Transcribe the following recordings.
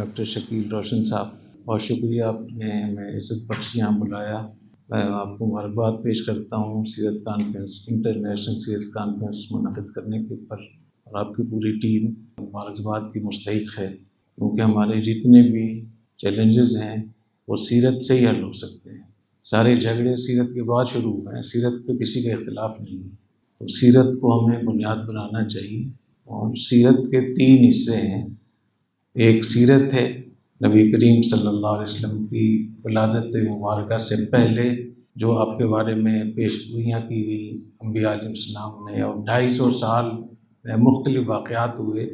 Doctor Shakeel روشن صاحب، بہت شکریہ آپ نے ہمیں عزت بخش یہاں بلایا۔ میں آپ کو مبارکباد پیش کرتا ہوں سیرت کانفرنس، انٹرنیشنل سیرت کانفرنس منعقد کرنے کے اوپر، اور آپ کی پوری ٹیم مبارکباد کی مستحق ہے، کیونکہ ہمارے جتنے بھی چیلنجز ہیں وہ سیرت سے ہی حل ہو سکتے ہیں۔ سارے جھگڑے سیرت کے بعد شروع ہوئے ہیں، سیرت پہ کسی کا اختلاف نہیں ہے، تو سیرت کو ہمیں بنیاد بنانا چاہیے۔ اور سیرت کے 3 حصے ہیں۔ ایک سیرت ہے نبی کریم صلی اللہ علیہ وسلم کی ولادت مبارکہ سے پہلے جو آپ کے بارے میں پیش گوئیاں کی گئی انبیاء علیہ السلام نے، اور 250 سال میں مختلف واقعات ہوئے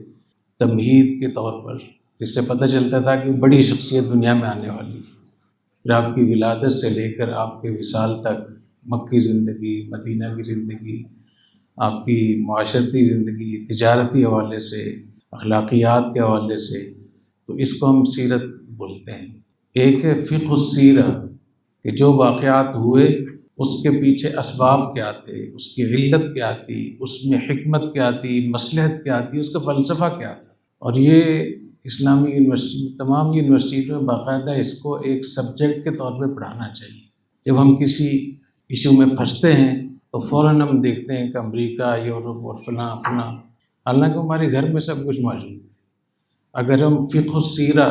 تمہید کے طور پر، جس سے پتہ چلتا تھا کہ بڑی شخصیت دنیا میں آنے والی ہے۔ پھر آپ کی ولادت سے لے کر آپ کے وصال تک، مکی زندگی، مدینہ کی زندگی، آپ کی معاشرتی زندگی، تجارتی حوالے سے، اخلاقیات کے حوالے سے، تو اس کو ہم سیرت بولتے ہیں۔ ایک ہے فقہ السیرہ، کہ جو واقعات ہوئے اس کے پیچھے اسباب کیا تھے، اس کی علت کیا تھی، اس میں حکمت کیا تھی، مصلحت کیا تھی، اس کا فلسفہ کیا تھا۔ اور یہ اسلامی یونیورسٹی، تمام یونیورسٹیوں میں باقاعدہ اس کو ایک سبجیکٹ کے طور پہ پڑھانا چاہیے۔ جب ہم کسی ایشو میں پھنستے ہیں تو فوراً ہم دیکھتے ہیں کہ امریکہ، یورپ اور فلاں، حالانکہ ہمارے گھر میں سب کچھ موجود ہے۔ اگر ہم فقہ السیرہ،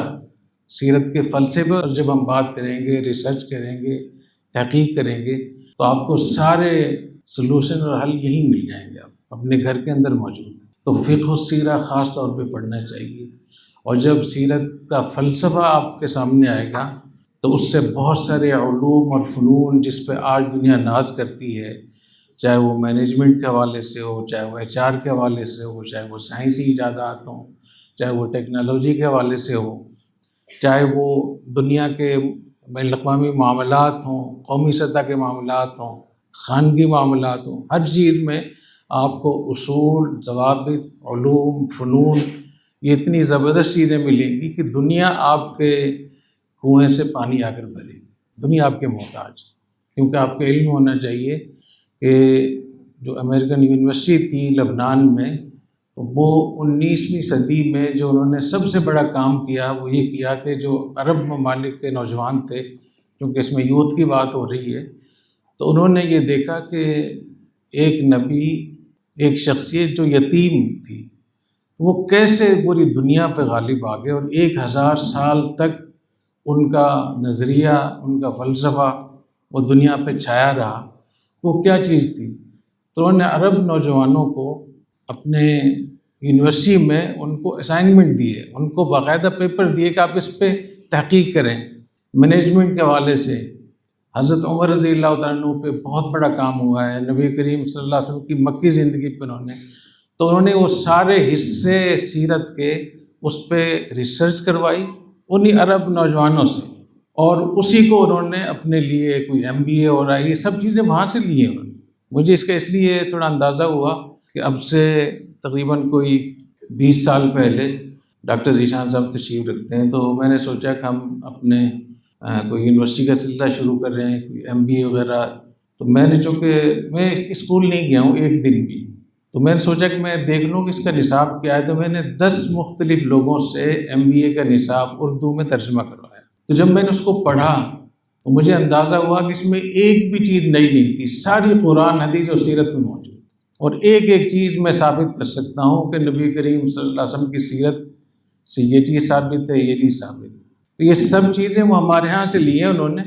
سیرت کے فلسفے پر جب ہم بات کریں گے، ریسرچ کریں گے، تحقیق کریں گے، تو آپ کو سارے سلوشن اور حل یہی مل جائیں گے، آپ اپنے گھر کے اندر موجود ہیں۔ تو فقہ السیرہ خاص طور پہ پڑھنا چاہیے۔ اور جب سیرت کا فلسفہ آپ کے سامنے آئے گا تو اس سے بہت سارے علوم اور فنون جس پہ آج دنیا ناز کرتی ہے، چاہے وہ مینجمنٹ کے حوالے سے ہو، چاہے وہ HR کے حوالے سے ہو، چاہے وہ سائنسی ایجادات ہوں، چاہے وہ ٹیکنالوجی کے حوالے سے ہو، چاہے وہ دنیا کے بین الاقوامی معاملات ہوں، قومی سطح کے معاملات ہوں، خانگی معاملات ہوں، ہر چیز میں آپ کو اصول، ضوابط، علوم، فنون، یہ اتنی زبردست چیزیں ملیں گی کہ دنیا آپ کے کنویں سے پانی آ کر بھرے گی، دنیا آپ کے محتاج، کیونکہ آپ کو علم ہونا چاہیے کہ جو امریکن یونیورسٹی تھی لبنان میں، وہ 19ویں صدی میں جو انہوں نے سب سے بڑا کام کیا وہ یہ کیا کہ جو عرب ممالک کے نوجوان تھے، کیونکہ اس میں یوتھ کی بات ہو رہی ہے، تو انہوں نے یہ دیکھا کہ ایک نبی، ایک شخصیت جو یتیم تھی، وہ کیسے پوری دنیا پہ غالب آ گئے، اور 1000 سال تک ان کا نظریہ، ان کا فلسفہ وہ دنیا پہ چھایا رہا۔ وہ کیا چیز تھی؟ تو انہوں نے عرب نوجوانوں کو اپنے یونیورسٹی میں ان کو اسائنمنٹ دیے، ان کو باقاعدہ پیپر دیے کہ آپ اس پہ تحقیق کریں۔ مینجمنٹ کے حوالے سے حضرت عمر رضی اللہ تعالیٰ عنہ پہ بہت بڑا کام ہوا ہے، نبی کریم صلی اللہ علیہ وسلم کی مکی زندگی پہ انہوں نے وہ سارے حصے سیرت کے اس پہ ریسرچ کروائی انہی عرب نوجوانوں سے، اور اسی کو انہوں نے اپنے لیے کوئی MBA ہو رہا ہے، یہ سب چیزیں وہاں سے لی ہیں انہوں نے۔ مجھے اس کا اس لیے تھوڑا اندازہ ہوا کہ اب سے تقریباً کوئی 20 سال پہلے ڈاکٹر ذیشان صاحب تشریف رکھتے ہیں، تو میں نے سوچا کہ ہم اپنے کوئی یونیورسٹی کا سلسلہ شروع کر رہے ہیں، کوئی MBA وغیرہ، تو میں نے چونکہ میں اسکول نہیں گیا ہوں ایک دن بھی، تو میں نے سوچا کہ میں دیکھ لوں کہ اس کا نصاب کیا ہے، تو میں نے 10 مختلف لوگوں سے MBA کا نصاب اردو میں ترجمہ کروایا۔ تو جب میں نے اس کو پڑھا تو مجھے اندازہ ہوا کہ اس میں ایک بھی چیز نئی نہیں تھی، ساری قرآن، حدیث اور سیرت میں موجود، اور ایک ایک چیز میں ثابت کر سکتا ہوں کہ نبی کریم صلی اللہ علیہ وسلم کی سیرت سے یہ چیز ثابت ہے، یہ چیز ثابت ہے۔ تو یہ سب چیزیں وہ ہمارے ہاں سے لی ہیں انہوں نے،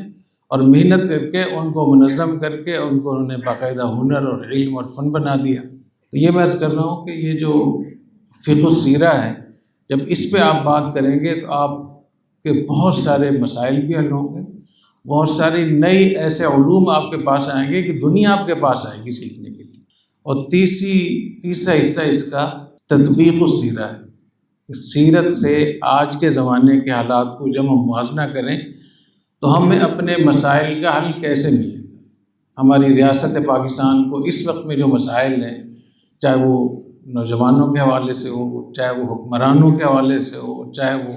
اور محنت کر کے ان کو منظم کر کے ان کو انہوں نے باقاعدہ ہنر اور علم اور فن بنا دیا۔ تو یہ میں عرض کر رہا ہوں کہ یہ جو فقہ السیرہ ہے، جب اس پہ آپ بات کریں گے تو آپ کے بہت سارے مسائل بھی حل ہوں گے، بہت سارے نئے ایسے علوم آپ کے پاس آئیں گے کہ دنیا آپ کے پاس آئے گی سیکھنے کے لیے۔ اور تیسرا حصہ اس کا تطبیق السیرہ ہے۔ سیرت سے آج کے زمانے کے حالات کو جب ہم موازنہ کریں تو ہمیں اپنے مسائل کا حل کیسے ملے گا۔ ہماری ریاست پاکستان کو اس وقت میں جو مسائل ہیں، چاہے وہ نوجوانوں کے حوالے سے ہو، چاہے وہ حکمرانوں کے حوالے سے ہو، چاہے وہ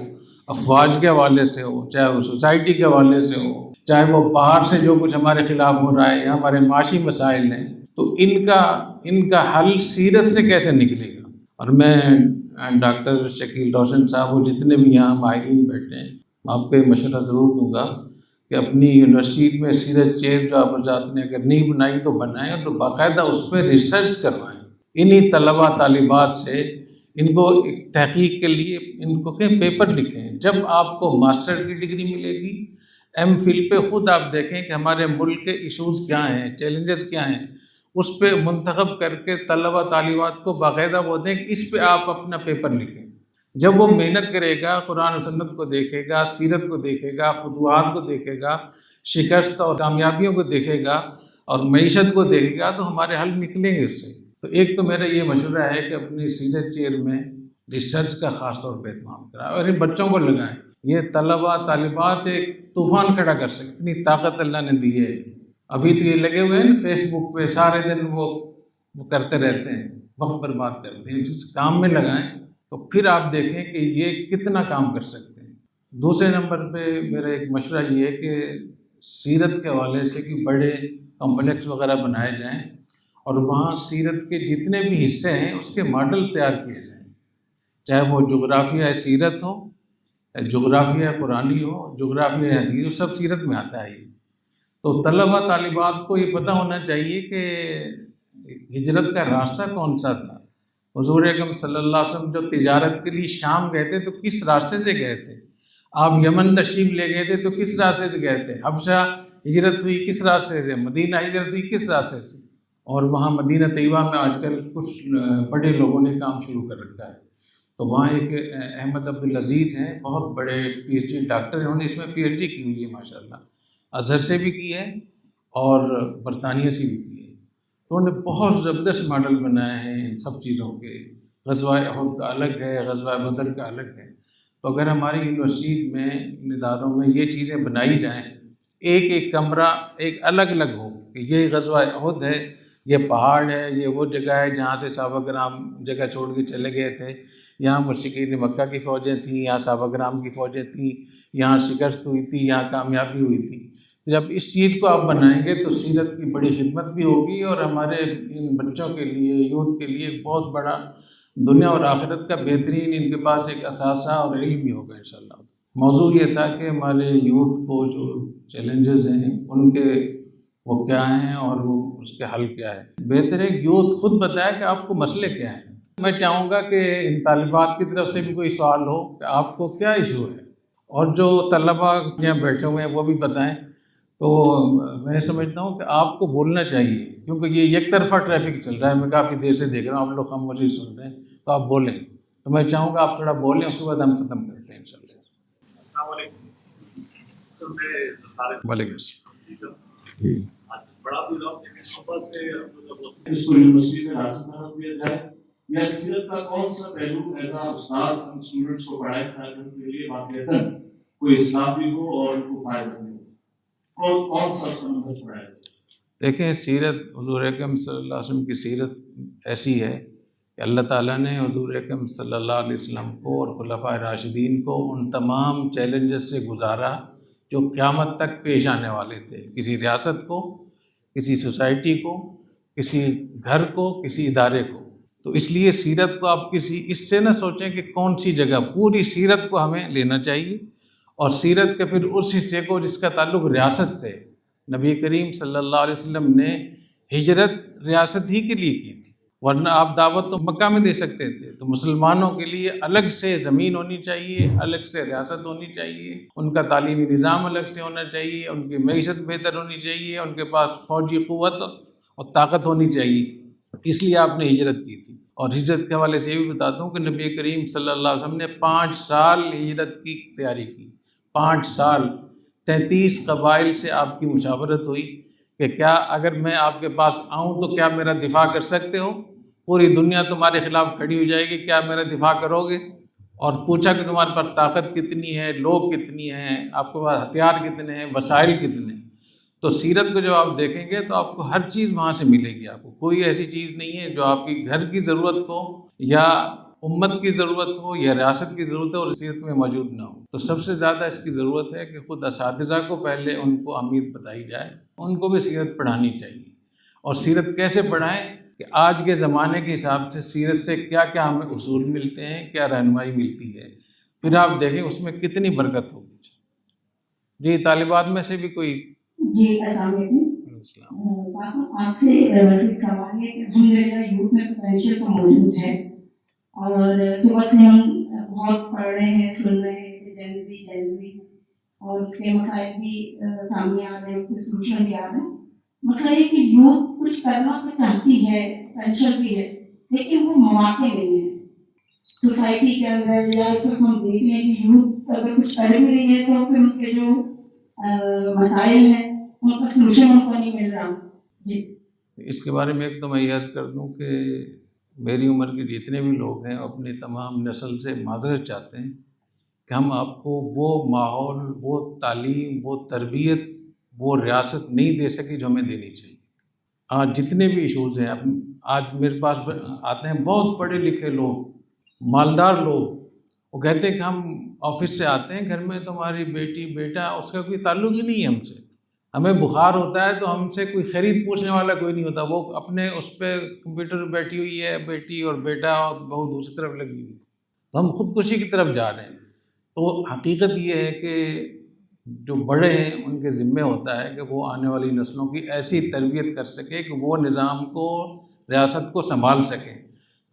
افواج کے حوالے سے ہو، چاہے وہ سوسائٹی کے حوالے سے ہو، چاہے وہ باہر سے جو کچھ ہمارے خلاف ہو رہا ہے یا ہمارے معاشی مسائل ہیں، تو ان کا حل سیرت سے کیسے نکلے گا۔ اور میں ڈاکٹر شکیل روشن صاحب وہ جتنے بھی یہاں ماہرین بیٹھے ہیں، آپ کو یہ مشورہ ضرور دوں گا کہ اپنی یونیورسٹی میں سیرت چیئر جو آپ حضرات نے اگر نہیں بنائی تو بنائیں، اور باقاعدہ اس پہ ریسرچ کروائیں انہی طلباء طالبات سے، ان کو ایک تحقیق کے لیے ان کو کہ پیپر لکھیں۔ جب آپ کو ماسٹر کی ڈگری ملے گی، ایم فل پہ خود آپ دیکھیں کہ ہمارے ملک کے ایشوز کیا ہیں، چیلنجز کیا ہیں، اس پہ منتخب کر کے طلباء طالبات کو باقاعدہ وہ دیں کہ اس پہ آپ اپنا پیپر لکھیں۔ جب وہ محنت کرے گا، قرآن و سنت کو دیکھے گا، سیرت کو دیکھے گا، فتوحات کو دیکھے گا، شکست اور کامیابیوں کو دیکھے گا اور معیشت کو دیکھے گا، تو ہمارے حل نکلیں گے اس سے۔ تو ایک تو میرا یہ مشورہ ہے کہ اپنی سیرت چیئر میں ریسرچ کا خاص طور پہ اہتمام کرائیں اور ان بچوں کو لگائیں۔ یہ طلباء طالبات ایک طوفان کھڑا کر سکتے، اتنی طاقت اللہ نے دی ہے۔ ابھی تو یہ لگے ہوئے ہیں فیس بک پہ، سارے دن وہ کرتے رہتے ہیں، وقت برباد کرتے ہیں۔ جس کام میں لگائیں تو پھر آپ دیکھیں کہ یہ کتنا کام کر سکتے ہیں۔ دوسرے نمبر پہ میرا ایک مشورہ یہ ہے کہ سیرت کے حوالے سے کہ بڑے کمپلیکس وغیرہ بنائے جائیں اور وہاں سیرت کے جتنے بھی حصے ہیں اس کے ماڈل تیار کیے جائیں، چاہے وہ جغرافیہ سیرت ہو، جغرافیہ قرآنی ہو، جغرافیہ حدیث ہو، سب سیرت میں آتا ہے۔ تو طلباء طالبات کو یہ پتہ ہونا چاہیے کہ ہجرت کا راستہ کون سا تھا۔ حضور اکرم صلی اللہ علیہ وسلم جو تجارت کے لیے شام گئے تھے تو کس راستے سے گئے تھے؟ آپ یمن تشریف لے گئے تھے تو کس راستے سے گئے تھے؟ حبشہ ہجرت ہوئی کس راستے سے؟ مدینہ ہجرت ہوئی کس راستے سے؟ اور وہاں مدینہ طیبہ میں آج کل کچھ بڑے لوگوں نے کام شروع کر رکھا ہے۔ تو وہاں ایک احمد عبدالعزیز ہیں، بہت بڑے پی ایچ ڈی ڈاکٹر ہیں، انہوں نے اس میں پی ایچ ڈی کی ہوئی ہے ماشاءاللہ، ازہر سے بھی کی ہے اور برطانیہ سے بھی کی ہے۔ تو انہوں نے بہت زبردست ماڈل بنائے ہیں ان سب چیزوں کے۔ غزوہ احد کا الگ ہے، غزوہ بدر کا الگ ہے۔ تو اگر ہماری یونیورسٹی میں، ان اداروں میں یہ چیزیں بنائی جائیں، ایک ایک کمرہ ایک الگ الگ ہو کہ یہ غزوہ احد ہے، یہ پہاڑ ہے، یہ وہ جگہ ہے جہاں سے صحابہ کرام جگہ چھوڑ کے چلے گئے تھے، یہاں مشرکین مکہ کی فوجیں تھیں، یہاں صحابہ کرام کی فوجیں تھیں، یہاں شکست ہوئی تھی، یہاں کامیابی ہوئی تھی۔ جب اس چیز کو آپ بنائیں گے تو سیرت کی بڑی خدمت بھی ہوگی اور ہمارے ان بچوں کے لیے، یوتھ کے لیے ایک بہت بڑا دنیا اور آخرت کا بہترین ان کے پاس ایک اثاثہ اور علم بھی ہوگا انشاءاللہ۔ موضوع یہ تھا کہ ہمارے یوتھ کو جو چیلنجز ہیں ان کے وہ کیا ہیں اور وہ اس کے حل کیا ہے۔ بہتر ہے یوتھ خود بتائے کہ آپ کو مسئلے کیا ہیں۔ میں چاہوں گا کہ ان طالبات کی طرف سے بھی کوئی سوال ہو کہ آپ کو کیا ایشو ہے، اور جو طلباء یہاں بیٹھے ہوئے ہیں وہ بھی بتائیں۔ تو میں سمجھتا ہوں کہ آپ کو بولنا چاہیے، کیونکہ یہ یک طرفہ ٹریفک چل رہا ہے، میں کافی دیر سے دیکھ رہا ہوں آپ لوگ خاموشی سن رہے ہیں، تو آپ بولیں۔ تو میں چاہوں گا آپ تھوڑا بولیں، اس کے بعد ہم ختم کرتے ہیں انشاءاللہ۔ السلام علیکم سر، میں وعلیکم السلام۔ بڑا اس کو یونیورسٹی میں لازم بنا دیا جائے، یا سیرت کا کون سا پہلو ایسا استاد اسٹوڈنٹس کو پڑھائے تاکہ ان کے لیے واقعتاً کوئی اصلاح بھی ہو اور ان کو فائدہ بھی ہو، کون سا سمجھ پڑھائے؟ دیکھیں، سیرت حضور اکرم صلی اللہ علیہ وسلم کی سیرت ایسی ہے کہ اللہ تعالیٰ نے حضور اکرم صلی اللہ علیہ وسلم کو اور خلفائے راشدین کو ان تمام چیلنجز سے گزارا جو قیامت تک پیش آنے والے تھے، کسی ریاست کو، کسی سوسائٹی کو، کسی گھر کو، کسی ادارے کو۔ تو اس لیے سیرت کو آپ اس سے نہ سوچیں کہ کون سی جگہ، پوری سیرت کو ہمیں لینا چاہیے، اور سیرت کے پھر اس حصے کو جس کا تعلق ریاست سے۔ نبی کریم صلی اللہ علیہ وسلم نے ہجرت ریاست ہی کے لیے کی تھی، ورنہ آپ دعوت تو مکہ میں دے سکتے تھے۔ تو مسلمانوں کے لیے الگ سے زمین ہونی چاہیے، الگ سے ریاست ہونی چاہیے، ان کا تعلیمی نظام الگ سے ہونا چاہیے، ان کی معیشت بہتر ہونی چاہیے، ان کے پاس فوجی قوت اور طاقت ہونی چاہیے۔ اس لیے آپ نے ہجرت کی تھی۔ اور ہجرت کے حوالے سے یہ بھی بتاتا ہوں کہ نبی کریم صلی اللہ علیہ وسلم نے 5 سال ہجرت کی تیاری کی، 5 سال 33 قبائل سے آپ کی مشاورت ہوئی کہ کیا اگر میں آپ کے پاس آؤں تو کیا میرا دفاع کر سکتے ہو؟ پوری دنیا تمہارے خلاف کھڑی ہو جائے گی، کیا میرا دفاع کرو گے؟ اور پوچھا کہ تمہارے پاس طاقت کتنی ہے، لوگ کتنی ہیں، آپ کے پاس ہتھیار کتنے ہیں، وسائل کتنے ہیں۔ تو سیرت کو جب آپ دیکھیں گے تو آپ کو ہر چیز وہاں سے ملے گی۔ آپ کو کوئی ایسی چیز نہیں ہے جو آپ کی گھر کی ضرورت ہو یا امت کی ضرورت ہو یا ریاست کی ضرورت ہو اور سیرت میں موجود نہ ہو۔ تو سب سے زیادہ اس کی ضرورت ہے کہ خود اساتذہ کو پہلے ان کو اہمیت بتائی جائے، ان کو بھی سیرت پڑھانی چاہیے۔ اور سیرت کیسے پڑھائیں؟ کہ آج کے زمانے کے حساب سے سیرت سے کیا کیا ہمیں اصول ملتے ہیں، کیا رہنمائی ملتی ہے، پھر آپ دیکھیں اس میں کتنی برکت ہوگی۔ جی طالبات میں سے بھی کوئی؟ جی السلام علیکم۔ صاحب آپ سے وسیع سوال ہے کہ الحمدللہ یوتھ میں پوٹینشیل تو موجود ہے، اور صبح سے ہم بہت پڑھ رہے ہیں، سن رہے ہیں کہ جینزی اور اس کے مسائل بھی سامنے آ رہے ہیں، اس کے سولوشن بھی آ رہے ہیں۔ مسئلہ یہ کہ یوتھ کچھ کرنا تو چاہتی ہے، پوٹینشیل بھی ہے، لیکن وہ مواقع نہیں ہیں سوسائٹی کے اندر، یا صرف ہم دیکھ لیں کہ یوتھ اگر کچھ کر بھی رہی ہے تو پھر ان کے جو مسائل ہیں ان کا سلوشن ان کو نہیں مل رہا۔ جی اس کے بارے میں ایک تو میں یہ عرض کر دوں کہ میری عمر کے جتنے بھی لوگ ہیں اپنی تمام نسل سے معذرت چاہتے ہیں کہ ہم آپ کو وہ ماحول، وہ تعلیم، وہ تربیت، وہ ریاست نہیں دے سکے جو ہمیں دینی چاہیے۔ آج جتنے بھی ایشوز ہیں، آج میرے پاس آتے ہیں بہت پڑھے لکھے لوگ، مالدار لوگ، وہ کہتے ہیں کہ ہم آفس سے آتے ہیں، گھر میں تمہاری بیٹی بیٹا اس کا کوئی تعلق ہی نہیں ہے ہم سے، ہمیں بخار ہوتا ہے تو ہم سے کوئی خرید پوچھنے والا کوئی نہیں ہوتا، وہ اپنے اس پہ کمپیوٹر پہ بیٹھی ہوئی ہے بیٹی اور بیٹا، اور بہو دوسری طرف لگی ہوئی، تو ہم خودکشی کی طرف جا رہے ہیں۔ تو حقیقت یہ ہے کہ جو بڑے ہیں ان کے ذمے ہوتا ہے کہ وہ آنے والی نسلوں کی ایسی تربیت کر سکے کہ وہ نظام کو، ریاست کو سنبھال سکیں۔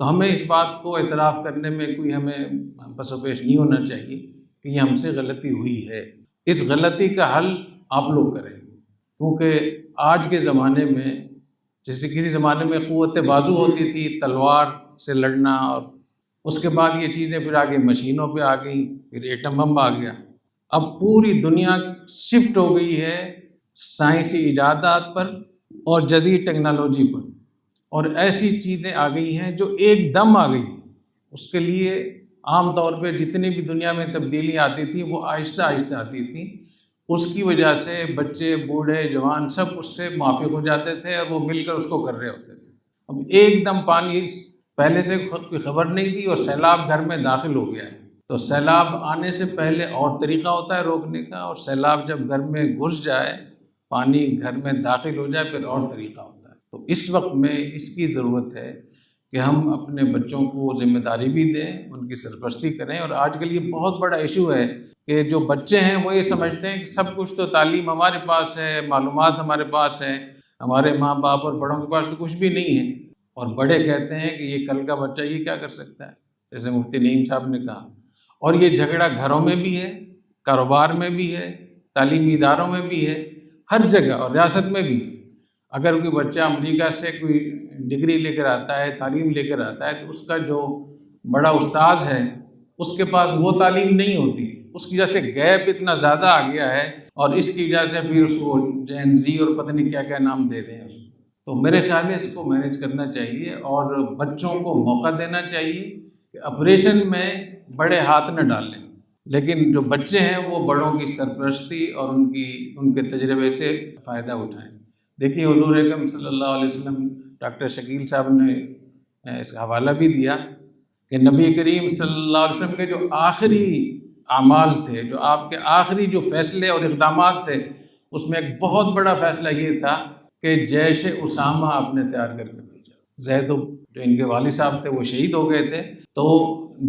تو ہمیں اس بات کو اعتراف کرنے میں کوئی ہمیں پس و پیش نہیں ہونا چاہیے کہ یہ ہم سے غلطی ہوئی ہے۔ اس غلطی کا حل آپ لوگ کریں، کیونکہ آج کے زمانے میں، جیسے کسی زمانے میں قوت بازو ہوتی تھی، تلوار سے لڑنا، اور اس کے بعد یہ چیزیں پھر آگے مشینوں پہ آ گئیں، پھر ایٹم بم آ گیا۔ اب پوری دنیا شفٹ ہو گئی ہے سائنسی ایجادات پر اور جدید ٹیکنالوجی پر، اور ایسی چیزیں آ گئی ہیں جو ایک دم آ گئی۔ اس کے لیے عام طور پہ جتنی بھی دنیا میں تبدیلیاں آتی تھیں وہ آہستہ آہستہ آتی تھیں، اس کی وجہ سے بچے، بوڑھے، جوان سب اس سے موافق ہو جاتے تھے اور وہ مل کر اس کو کر رہے ہوتے تھے۔ اب ایک دم پانی پہلے سے کوئی خبر نہیں تھی اور سیلاب گھر میں داخل ہو گیا ہے، تو سیلاب آنے سے پہلے اور طریقہ ہوتا ہے روکنے کا، اور سیلاب جب گھر میں گھس جائے، پانی گھر میں داخل ہو جائے، پھر اور طریقہ ہوتا ہے۔ تو اس وقت میں اس کی ضرورت ہے کہ ہم اپنے بچوں کو ذمہ داری بھی دیں، ان کی سرپرستی کریں۔ اور آج کل یہ بہت بڑا ایشو ہے کہ جو بچے ہیں وہ یہ سمجھتے ہیں کہ سب کچھ تو تعلیم ہمارے پاس ہے، معلومات ہمارے پاس ہے، ہمارے ماں باپ اور بڑوں کے پاس تو کچھ بھی نہیں ہے، اور بڑے کہتے ہیں کہ یہ کل کا بچہ یہ کیا کر سکتا ہے، جیسے مفتی نعیم صاحب نے کہا۔ اور یہ جھگڑا گھروں میں بھی ہے، کاروبار میں بھی ہے، تعلیمی اداروں میں بھی ہے، ہر جگہ، اور ریاست میں بھی۔ اگر کوئی بچہ امریکہ سے کوئی ڈگری لے کر آتا ہے، تعلیم لے کر آتا ہے، تو اس کا جو بڑا استاذ ہے اس کے پاس وہ تعلیم نہیں ہوتی، اس کی وجہ سے گیپ اتنا زیادہ آ گیا ہے، اور اس کی وجہ سے پھر اس کو جین زی اور پتہ نہیں کیا کیا نام دے رہے ہیں اس کو۔ تو میرے خیال میں اس کو مینیج کرنا چاہیے اور بچوں کو موقع دینا چاہیے کہ آپریشن میں بڑے ہاتھ نہ ڈالیں، لیکن جو بچے ہیں وہ بڑوں کی سرپرستی اور ان کے تجربے سے فائدہ اٹھائیں۔ دیکھیے حضور اکرم صلی اللہ علیہ وسلم، ڈاکٹر شکیل صاحب نے اس کا حوالہ بھی دیا کہ نبی کریم صلی اللہ علیہ وسلم کے جو آخری اعمال تھے، جو آپ کے آخری جو فیصلے اور اقدامات تھے، اس میں ایک بہت بڑا فیصلہ یہ تھا کہ جیش اسامہ آپ نے تیار کر کے بھیجا۔ زید جو ان کے والد صاحب تھے وہ شہید ہو گئے تھے، تو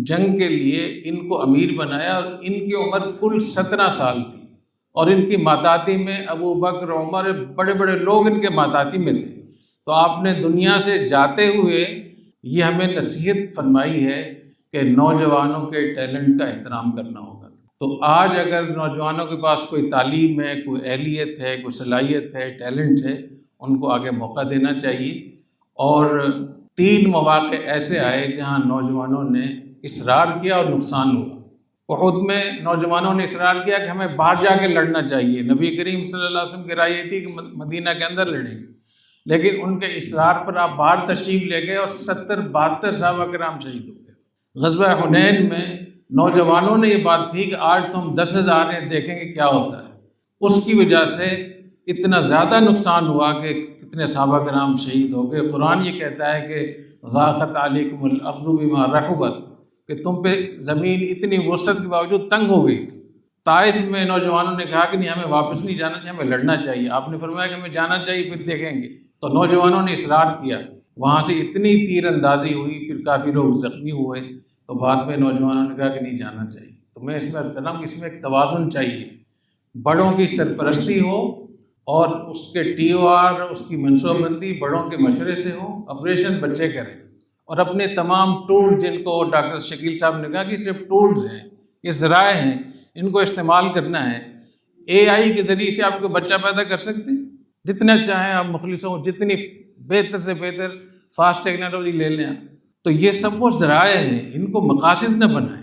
جنگ کے لیے ان کو امیر بنایا، اور ان کی عمر کل 17 سال تھی، اور ان کی ماتاتی میں ابو بکر، عمر، بڑے بڑے لوگ ان کے ماتاتی میں تھے۔ تو آپ نے دنیا سے جاتے ہوئے یہ ہمیں نصیحت فرمائی ہے کہ نوجوانوں کے ٹیلنٹ کا احترام کرنا ہوگا۔ تو آج اگر نوجوانوں کے پاس کوئی تعلیم ہے، کوئی اہلیت ہے، کوئی صلاحیت ہے، ٹیلنٹ ہے، ان کو آگے موقع دینا چاہیے۔ اور 3 مواقع ایسے آئے جہاں نوجوانوں نے اصرار کیا اور نقصان ہوا۔ احد میں نوجوانوں نے اصرار کیا کہ ہمیں باہر جا کے لڑنا چاہیے، نبی کریم صلی اللہ علیہ وسلم کی رائے تھی کہ مدینہ کے اندر لڑیں، لیکن ان کے اصرار پر آپ باہر تشریف لے گئے اور 72 صحابہ کرام شہید ہو گئے۔ غزوہ حنین میں نوجوانوں نے یہ بات کہی کہ آج تو ہم 10,000 ہیں، دیکھیں گے کیا ہوتا ہے۔ اس کی وجہ سے اتنا زیادہ نقصان ہوا کہ کتنے صحابہ کرام شہید ہو گئے۔ قرآن یہ کہتا ہے کہ ضاقت علیکم الارض بما رحبت، کہ تم پہ زمین اتنی وسعت کے باوجود تنگ ہو گئی تھی۔ طائف میں نوجوانوں نے کہا کہ نہیں، ہمیں واپس نہیں جانا چاہیے، ہمیں لڑنا چاہیے۔ آپ نے فرمایا کہ ہمیں جانا چاہیے، پھر دیکھیں گے۔ تو نوجوانوں نے اصرار کیا، وہاں سے اتنی تیر اندازی ہوئی، پھر کافی لوگ زخمی ہوئے، تو بعد میں نوجوانوں نے کہا کہ نہیں جانا چاہیے۔ تو میں اس میں عرض کر رہا ہوں کہ اس میں ایک توازن چاہیے، بڑوں کی سرپرستی ہو اور اس کے ٹی او آر، اس کی منصوبہ بندی بڑوں کے مشورے سے ہو، آپریشن بچے کریں، اور اپنے تمام ٹول جن کو ڈاکٹر شکیل صاحب نے کہا کہ صرف ٹولز ہیں، یہ ذرائع ہیں، ان کو استعمال کرنا ہے۔ اے آئی کے ذریعے سے آپ کو بچہ پیدا کر سکتے ہیں، جتنا چاہیں آپ مخلص ہوں، جتنی بہتر سے بہتر فاسٹ ٹیکنالوجی لے لیں آپ۔ تو یہ سب وہ ذرائع ہیں، ان کو مقاصد نہ بنائیں،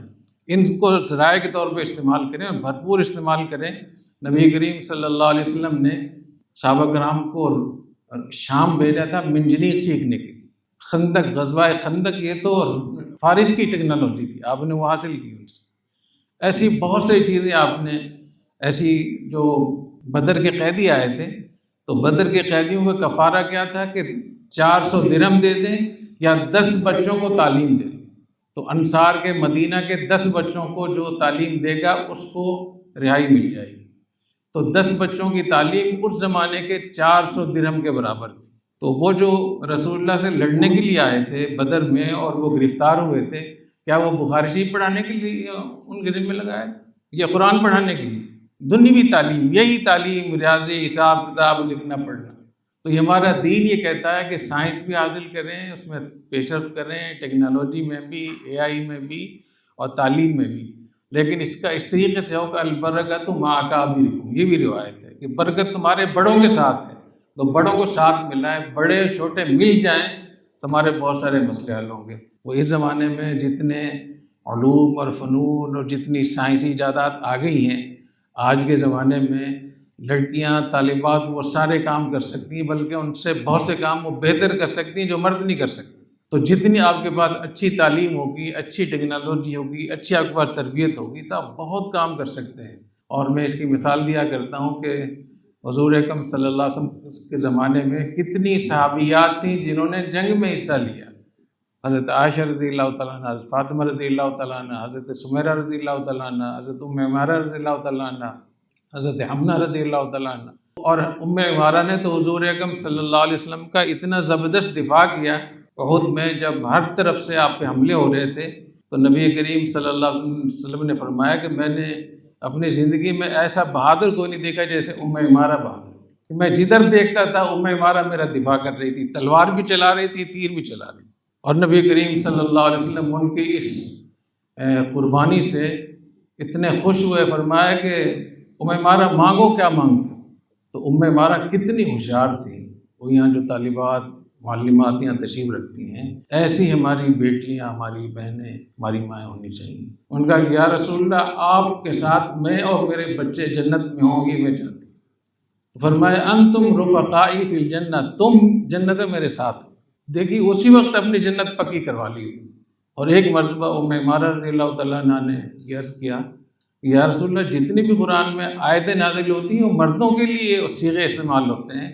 ان کو ذرائع کے طور پہ استعمال کریں، بھرپور استعمال کریں۔ نبی کریم صلی اللہ علیہ وسلم نے صحابہ کرام کو شام بھیجا تھا منجنیق سیکھنے کے لیے۔ خندق، غزوہ خندق، یہ تو فارس کی ٹیکنالوجی تھی، آپ نے وہ حاصل کی ان سے۔ ایسی بہت سی چیزیں آپ نے، ایسی جو بدر کے قیدی آئے تھے، تو بدر کے قیدیوں کا کفارہ کیا تھا کہ 400 درہم دے دیں یا 10 بچوں کو تعلیم دے دیں۔ تو انصار کے مدینہ کے 10 بچوں کو جو تعلیم دے گا اس کو رہائی مل جائے گی۔ تو 10 بچوں کی تعلیم اس زمانے کے 400 درہم کے برابر تھی۔ تو وہ جو رسول اللہ سے لڑنے کے لیے آئے تھے بدر میں اور وہ گرفتار ہوئے تھے، کیا وہ بخاری شریف پڑھانے کے لیے ان کے ذمہ لگائے یا قرآن پڑھانے کے لیے؟ دنیوی تعلیم، یہی تعلیم، ریاضی، حساب کتاب، لکھنا پڑھنا۔ تو یہ ہمارا دین یہ کہتا ہے کہ سائنس بھی حاصل کریں، اس میں پیش رفت کریں، ٹیکنالوجی میں بھی، اے آئی میں بھی اور تعلیم میں بھی، لیکن اس کا اس طریقے سے ہوگا البرکۃ مع اکابرکم، یہ بھی روایت ہے کہ برکت تمہارے بڑوں کے ساتھ ہے، تو بڑوں کو ساتھ ملائیں، بڑے چھوٹے مل جائیں، تمہارے بہت سارے مسئلے حل ہوں گے۔ وہ اس زمانے میں جتنے علوم اور فنون اور جتنی سائنسی ایجادات آ گئی ہیں، آج کے زمانے میں لڑکیاں، طالبات وہ سارے کام کر سکتی ہیں، بلکہ ان سے بہت سے کام وہ بہتر کر سکتی ہیں جو مرد نہیں کر سکتے۔ تو جتنی آپ کے پاس اچھی تعلیم ہوگی، اچھی ٹیکنالوجی ہوگی، اچھی آپ کے پاس تربیت ہوگی، تو آپ بہت کام کر سکتے ہیں۔ اور میں اس کی مثال دیا کرتا ہوں کہ حضور اکرم صلی اللہ علیہ وسلم کے زمانے میں کتنی صحابیات تھیں جنہوں نے جنگ میں حصہ لیا۔ حضرت عائشہ رضی اللہ تعالیٰ عنہ، حضرت فاطمہ رضی اللہ تعالیٰ عنہ، حضرت سمیرہ رضی اللہ تعالیٰ عنہ، حضرت ام عمارہ رضی اللہ تعالیٰ عنہ، حضرت حمنہ رضی اللہ تعالیٰ عنہ۔ اور ام عمارہ نے تو حضور اکرم صلی اللہ علیہ وسلم کا اتنا زبردست دفاع کیا، احد میں جب ہر طرف سے آپ پہ حملے ہو رہے تھے، تو نبی کریم صلی اللہ علیہ وسلم نے فرمایا کہ میں نے اپنی زندگی میں ایسا بہادر کوئی نہیں دیکھا جیسے ام عمارہ بہادر، کہ میں جدھر دیکھتا تھا ام عمارہ میرا دفاع کر رہی تھی، تلوار بھی چلا رہی تھی، تیر بھی چلا رہی تھی۔ اور نبی کریم صلی اللہ علیہ وسلم ان کی اس قربانی سے اتنے خوش ہوئے، فرمایا کہ ام عمارہ مانگو کیا مانگتے؟ تو ام عمارہ کتنی ہوشیار تھی، وہ یہاں جو طالبات معلمات یہاں تشریف رکھتی ہیں، ایسی ہماری بیٹیاں، ہماری بہنیں، ہماری مائیں ہونی چاہیے۔ ان کا یا رسول اللہ آپ کے ساتھ میں اور میرے بچے جنت میں ہوں گی، میں چاہتی ہوں۔ فرمایا انتم رفقائی فی الجنہ، تم جنت میں میرے ساتھ۔ دیکھیے اسی وقت اپنی جنت پکی کروا لی۔ اور ایک مرتبہ ام عمارہ رضی اللہ تعالیٰ عنہ نے یہ عرض کیا، یا رسول اللہ جتنی بھی قرآن میں آیتیں نازل ہوتی ہیں وہ مردوں کے لیے صیغے استعمال ہوتے ہیں،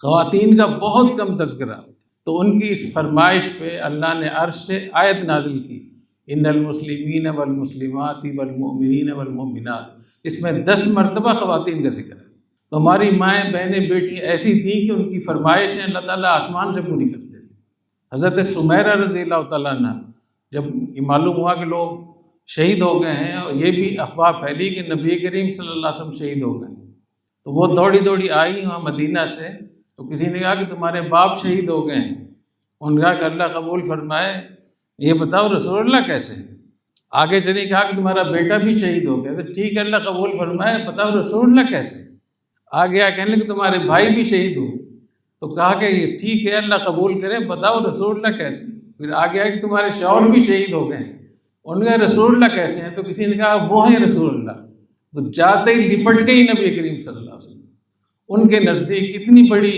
خواتین کا بہت کم تذکرہ۔ تو ان کی اس فرمائش پہ اللہ نے عرش سے آیت نازل کی، ان المسلمین والمسلمات والمؤمنین والمؤمنات، اس میں 10 مرتبہ خواتین کا ذکر ہے۔ تو ہماری مائیں، بہنیں، بیٹی ایسی تھیں کہ ان کی فرمائشیں اللہ تعالیٰ آسمان سے پوری کرتے تھے۔ حضرت سمیرہ رضی اللہ تعالیٰ عنہ، جب یہ معلوم ہوا کہ لوگ شہید ہو گئے ہیں اور یہ بھی افواہ پھیلی کہ نبی کریم صلی اللہ علیہ وسلم شہید ہو گئے، تو وہ دوڑی دوڑی آئی وہاں مدینہ سے، تو کسی نے کہا کہ تمہارے باپ شہید ہو گئے ہیں۔ ان کا کہ اللہ قبول فرمائے، یہ بتاؤ رسول اللہ کیسے؟ آگے چلی کہا کہ تمہارا بیٹا بھی شہید ہو گیا، تو ٹھیک ہے اللہ قبول فرمائے، بتاؤ رسول اللہ کیسے؟ آگے آ کہنے کہ تمہارے بھائی بھی شہید ہوئے، تو کہا کہ یہ ٹھیک ہے اللہ قبول کرے، بتاؤ رسول اللہ کیسے؟ پھر آگے آئے کہ تمہارے شوہر بھی شہید ہو گئے ہیں۔ ان کا رسول اللہ کیسے ہیں؟ تو کسی نے کہا وہ ہیں رسول اللہ۔ تو جاتے ہی لپٹ گئی نبی کریم صلی اللہ علیہ وسلم۔ ان کے نزدیک اتنی بڑی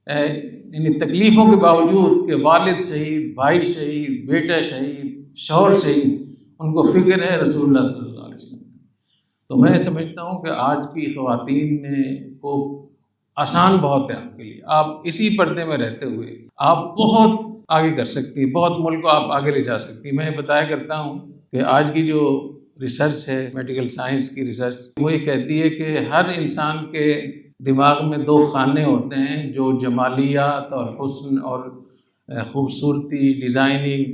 یعنی تکلیفوں کے باوجود کہ والد شہید، بھائی شہید، بیٹا شہید، شوہر شہید، ان کو فکر ہے رسول اللہ صلی اللہ علیہ وسلم۔ تو میں سمجھتا ہوں کہ آج کی خواتین کو آسان بہت ہے آپ کے لیے، آپ اسی پردے میں رہتے ہوئے آپ بہت آگے کر سکتی، بہت ملک کو آپ آگے لے جا سکتی۔ میں بتایا کرتا ہوں کہ آج کی جو ریسرچ ہے، میڈیکل سائنس کی ریسرچ، وہ یہ کہتی ہے کہ ہر انسان کے دماغ میں 2 خانے ہوتے ہیں جو جمالیات اور حسن اور خوبصورتی، ڈیزائننگ،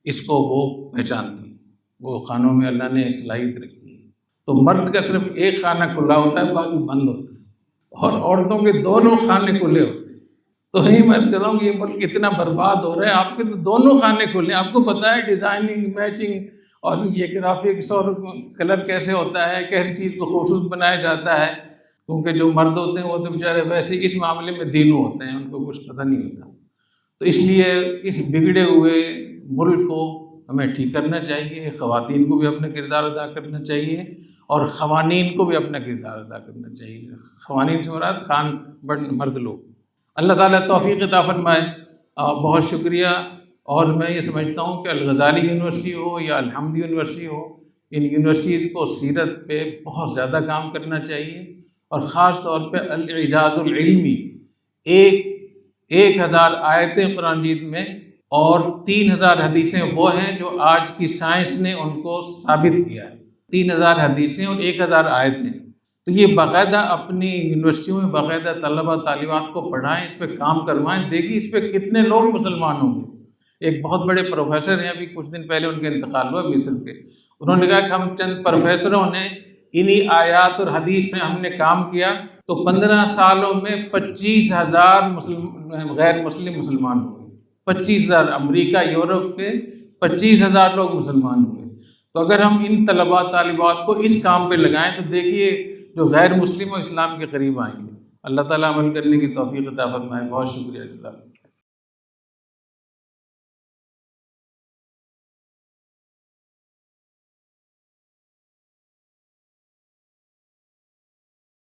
اس کو وہ پہچانتی، وہ خانوں میں اللہ نے صلاحیت رکھی ہے۔ تو مرد کا صرف ایک خانہ کھلا ہوتا ہے، باقی بند ہوتا ہے، اور عورتوں کے دونوں خانے کھلے ہوتے ہیں۔ تو یہی میں کہہ رہا ہوں کہ یہ ملک اتنا برباد ہو رہا ہے، آپ کے تو دونوں خانے کھلے ہیں، آپ کو پتہ ہے ڈیزائننگ، میچنگ اور یہ گرافکس اور کلر کیسے ہوتا ہے، کیسی چیز کو خوبصورت بنایا جاتا ہے، کیونکہ جو مرد ہوتے ہیں وہ تو بیچارے ویسے اس معاملے میں دینو ہوتے ہیں، ان کو کچھ پتہ نہیں ہوتا۔ تو اس لیے اس بگڑے ہوئے ملک کو ہمیں ٹھیک کرنا چاہیے، خواتین کو بھی اپنا کردار ادا کرنا چاہیے اور قوانین کو بھی اپنا کردار ادا کرنا چاہیے۔ قوانین سے مراد خان مرد لوگ۔ اللہ تعالیٰ توفیق عطا فرمائے۔ بہت شکریہ۔ اور میں یہ سمجھتا ہوں کہ الغزالی یونیورسٹی ہو یا الحمد یونیورسٹی ہو، ان یونیورسٹیز کو سیرت پہ بہت زیادہ کام کرنا چاہیے، اور خاص طور پہ الاعجاز العلمی، 1000 آیتیں قرآن مجید میں اور 3000 حدیثیں وہ ہیں جو آج کی سائنس نے ان کو ثابت کیا ہے۔ 3000 حدیثیں اور 1000 آیتیں، تو یہ باقاعدہ اپنی یونیورسٹیوں میں باقاعدہ طلبہ طالبات کو پڑھائیں، اس پہ کام کروائیں، دیکھیں اس پہ کتنے لوگ مسلمان ہوں گے۔ ایک بہت بڑے پروفیسر ہیں، ابھی کچھ دن پہلے ان کا انتقال ہوا مصر کے، انہوں نے کہا کہ ہم چند پروفیسروں نے انہی آیات اور حدیث میں ہم نے کام کیا تو 15 سالوں میں 25,000 غیر مسلم مسلمان ہوئے۔ 25,000 امریکہ یورپ کے 25,000 لوگ مسلمان ہوئے۔ تو اگر ہم ان طلباء طالبات کو اس کام پہ لگائیں تو دیکھیے جو غیر مسلم و اسلام کے قریب آئیں گے۔ اللہ تعالیٰ عمل کرنے کی توفیق عطا فرمائے۔ بہت شکریہ جزاک اللہ۔